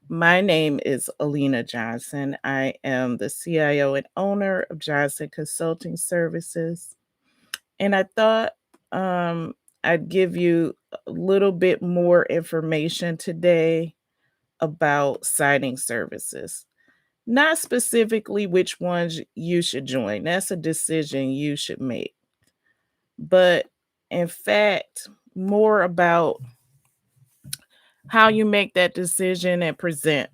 My name is Alina Johnson. I am the CIO and owner of Johnson Consulting Services. And I thought um, I'd give you a little bit more information today about signing services. Not specifically which ones you should join, that's a decision you should make. But in fact, more about how you make that decision and present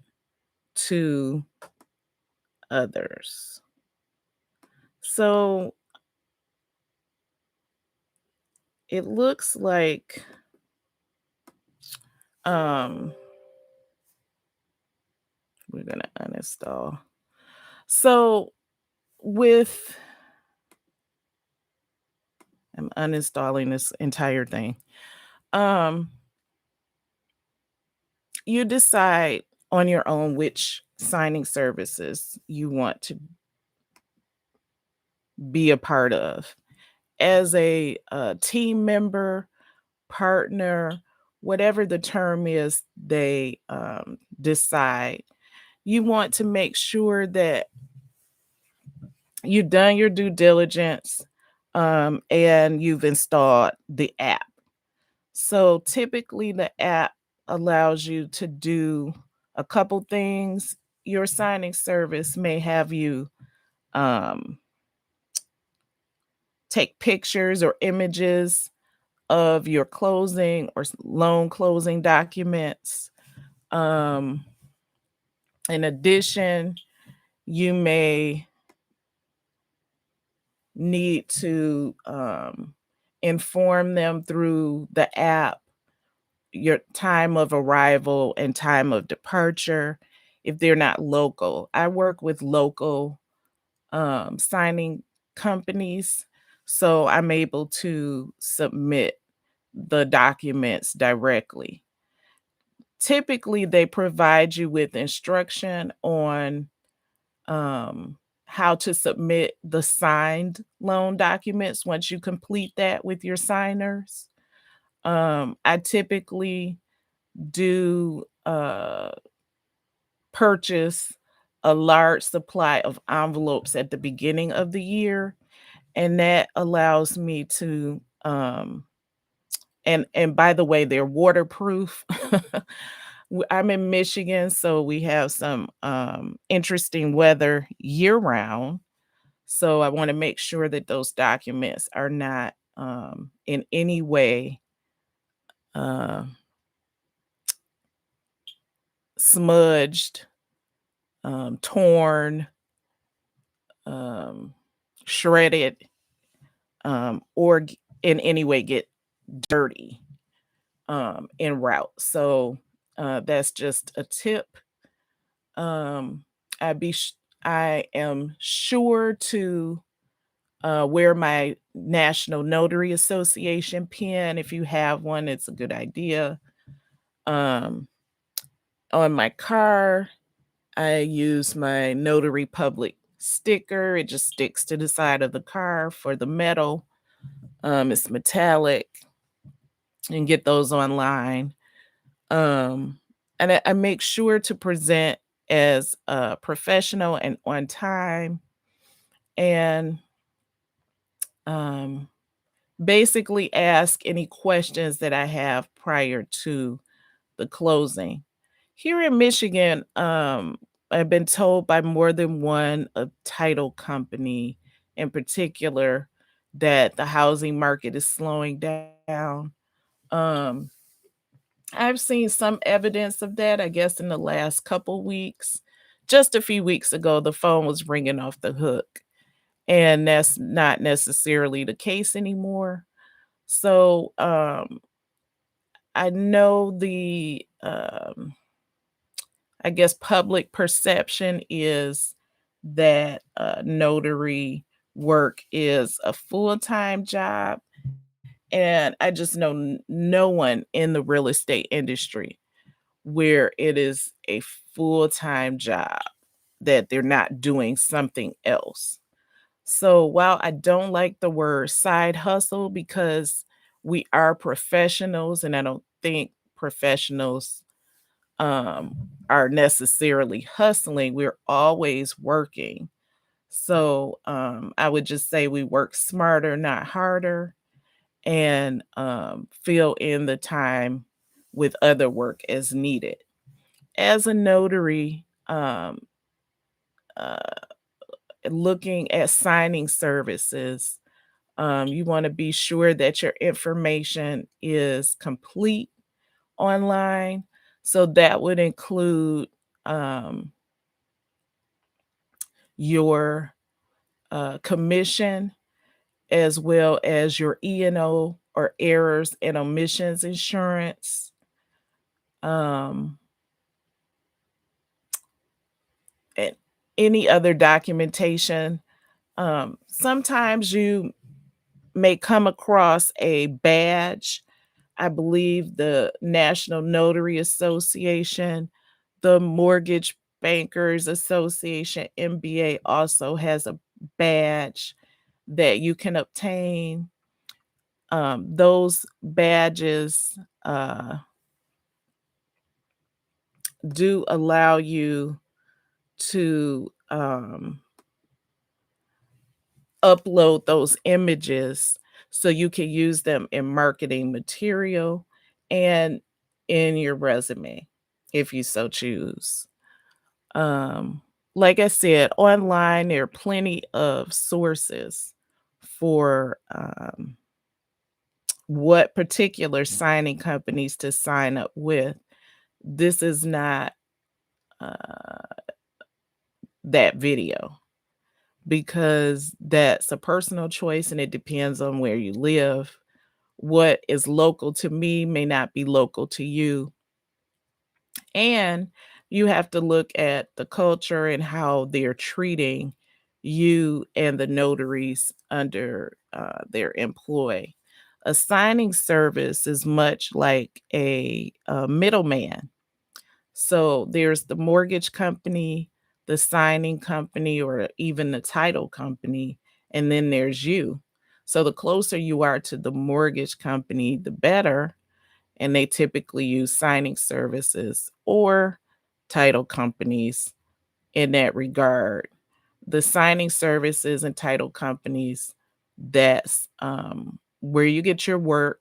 to others. So it looks like um we're gonna uninstall. So with I'm uninstalling this entire thing. Um you decide on your own which signing services you want to be a part of. As a team member, partner, whatever the term is they decide, you want to make sure that you've done your due diligence, and you've installed the app. So typically, the app allows you to do a couple things. Your signing service may have you um, take pictures or images of your closing or loan closing documents. Um, in addition, you may need to inform them through the app your time of arrival and time of departure if they're not local. I work with local signing companies, so I'm able to submit the documents directly. Typically, they provide you with instruction on how to submit the signed loan documents once you complete that with your signers. I typically do purchase a large supply of envelopes at the beginning of the year, and that allows me to and by the way, they're waterproof. I'm in Michigan, so we have some interesting weather year round. So I want to make sure that those documents are not in any way uh, smudged, torn, um, shredded, in any way get dirty en route. So that's just a tip. Um, I be sh- I am sure to wear my National Notary Association pin. If you have one, it's a good idea. Um, on my car, I use my Notary Public sticker. It just sticks to the side of the car for the metal. It's metallic. You can get those online. Um, and I make sure to present as professional and on time. And um, basically ask any questions that I have prior to the closing. Here in Michigan, I've been told by more than one a title company in particular that the housing market is slowing down. Um, I've seen some evidence of that, I guess, in the last couple weeks. Just a few weeks ago, the phone was ringing off the hook, and that's not necessarily the case anymore. So, I know I guess public perception is that notary work is a full-time job. And I just know no one in the real estate industry where it is a full-time job that they're not doing something else. So while I don't like the word side hustle because we are professionals and I don't think professionals are necessarily hustling. We're always working. So I would just say we work smarter, not harder, and fill in the time with other work as needed. As a notary, uh, looking at signing services, you want to be sure that your information is complete online. So that would include um, your commission, as well as your E&O or errors and omissions insurance. Um, and any other documentation. Sometimes you may come across a badge. I believe the National Notary Association, the Mortgage Bankers Association, MBA, also has a badge that you can obtain. Those badges do allow you to upload those images so you can use them in marketing material and in your resume if you so choose. Um, like I said, online there are plenty of sources for what particular signing companies to sign up with. This is not uh, that video, because that's a personal choice and it depends on where you live. What is local to me may not be local to you. And you have to look at the culture and how they're treating you and the notaries under their employ. A signing service is much like a middleman. So there's the mortgage company, the signing company, or even the title company, and then there's you. So the closer you are to the mortgage company, the better. And they typically use signing services or title companies in that regard. The signing services and title companies, that's where you get your work.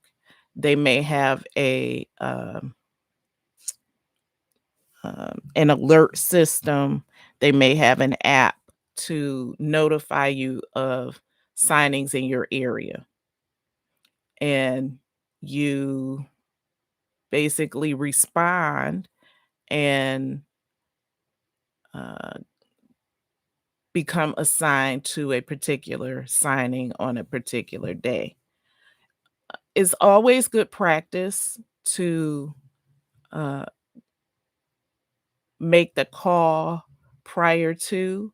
They may have an alert system. They may have an app to notify you of signings in your area. And you basically respond and uh, become assigned to a particular signing on a particular day. It's always good practice to uh, make the call prior to.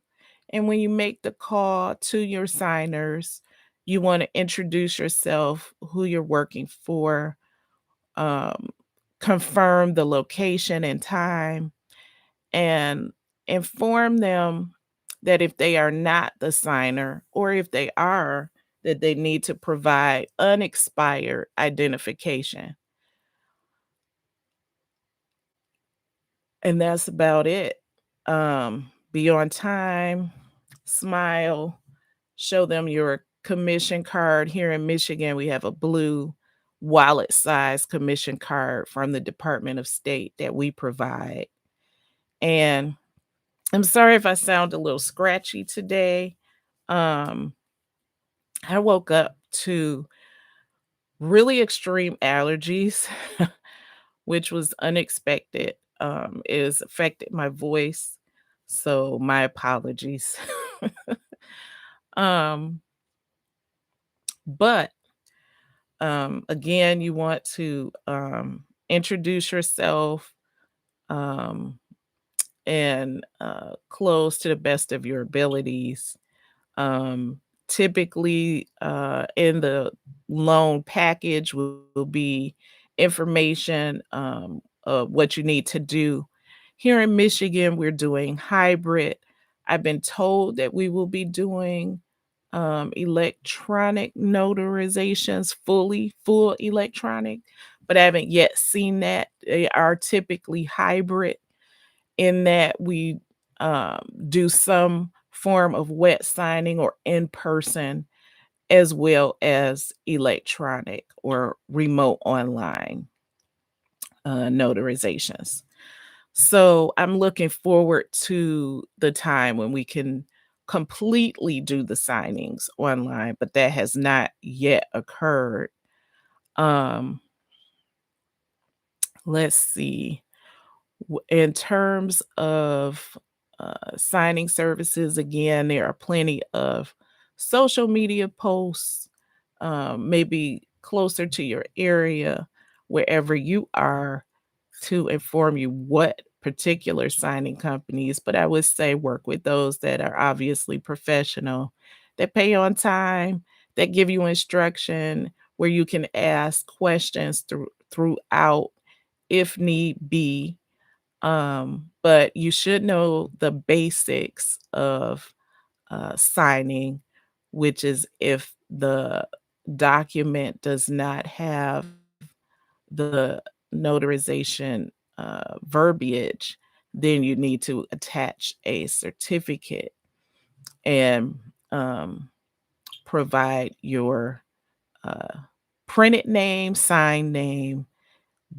And when you make the call to your signers, you want to introduce yourself, who you're working for, um, confirm the location and time, and inform them that if they are not the signer, or if they are, that they need to provide unexpired identification. And that's about it. Be on time, smile, show them your commission card. Here in Michigan, we have a blue wallet size commission card from the Department of State that we provide. And I'm sorry if I sound a little scratchy today. Um, I woke up to really extreme allergies, which was unexpected. It has affected my voice, so my apologies. um, but again, you want to introduce yourself um, and close to the best of your abilities. Typically, in the loan package will be information of what you need to do. Here in Michigan, we're doing hybrid. I've been told that we will be doing electronic notarizations, full electronic, but I haven't yet seen that. They are typically hybrid. in that we do some form of wet signing or in person, as well as electronic or remote online notarizations. So I'm looking forward to the time when we can completely do the signings online, but that has not yet occurred. Um, let's see. In terms of signing services, again, there are plenty of social media posts, maybe closer to your area, wherever you are, to inform you what particular signing companies, but I would say work with those that are obviously professional, that pay on time, that give you instruction, where you can ask questions throughout if need be. But you should know the basics of signing, which is if the document does not have the notarization verbiage, then you need to attach a certificate and provide your uh, printed name, signed name,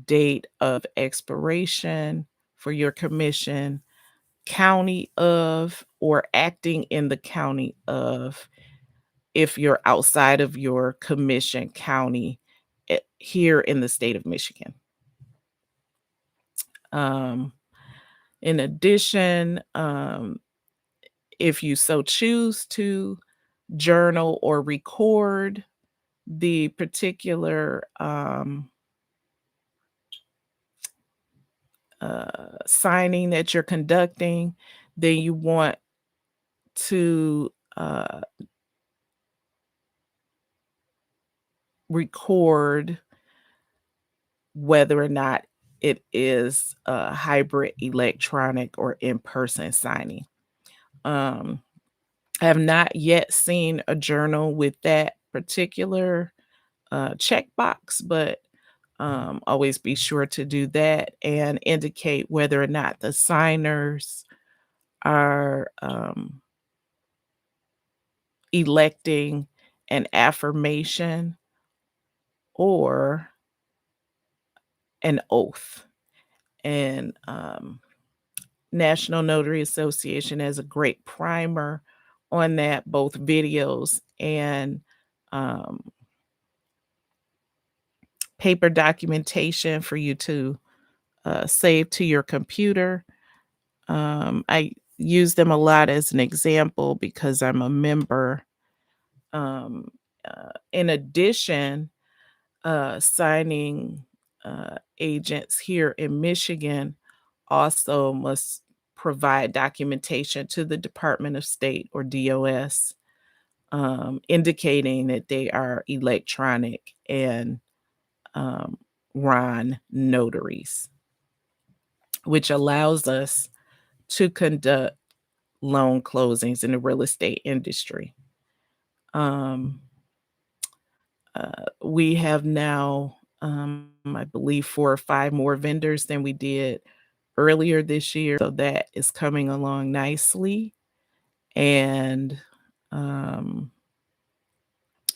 date of expiration for your commission, county of, or acting in the county of, if you're outside of your commission county here in the state of Michigan. Um, in addition, if you so choose to journal or record the particular signing that you're conducting, then you want to record whether or not it is a hybrid electronic or in-person signing. I have not yet seen a journal with that particular checkbox, but always be sure to do that and indicate whether or not the signers are electing an affirmation or an oath. And National Notary Association has a great primer on that, both videos and paper documentation for you to save to your computer. I use them a lot as an example because I'm a member. In addition, signing agents here in Michigan also must provide documentation to the Department of State or DOS, indicating that they are electronic and RON notaries, which allows us to conduct loan closings in the real estate industry. We have now, I believe, 4 or 5 more vendors than we did earlier this year. So that is coming along nicely. And I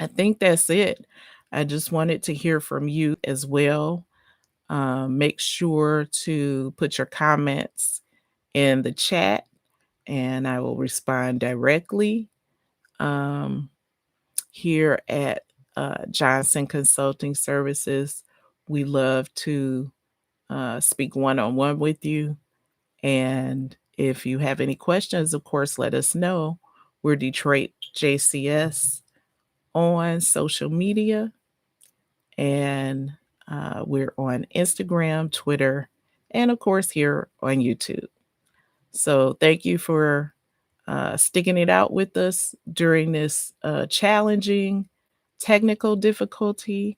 think that's it. I just wanted to hear from you as well. Make sure to put your comments in the chat and I will respond directly. Here at Johnson Consulting Services, we love to speak one-on-one with you. And if you have any questions, of course, let us know. We're DetroitJCS on social media, and we're on Instagram, Twitter, and of course here on YouTube. So thank you for sticking it out with us during this challenging technical difficulty.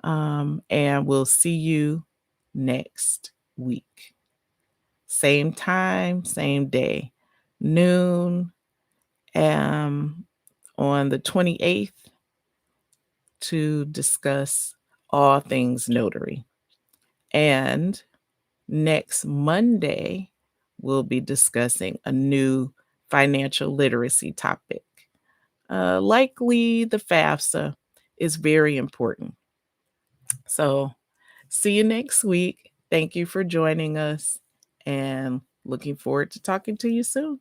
And we'll see you next week. Same time, same day, noon, on the 28th to discuss all things notary. And next Monday, we'll be discussing a new financial literacy topic. Likely the FAFSA is very important. So see you next week. Thank you for joining us and looking forward to talking to you soon.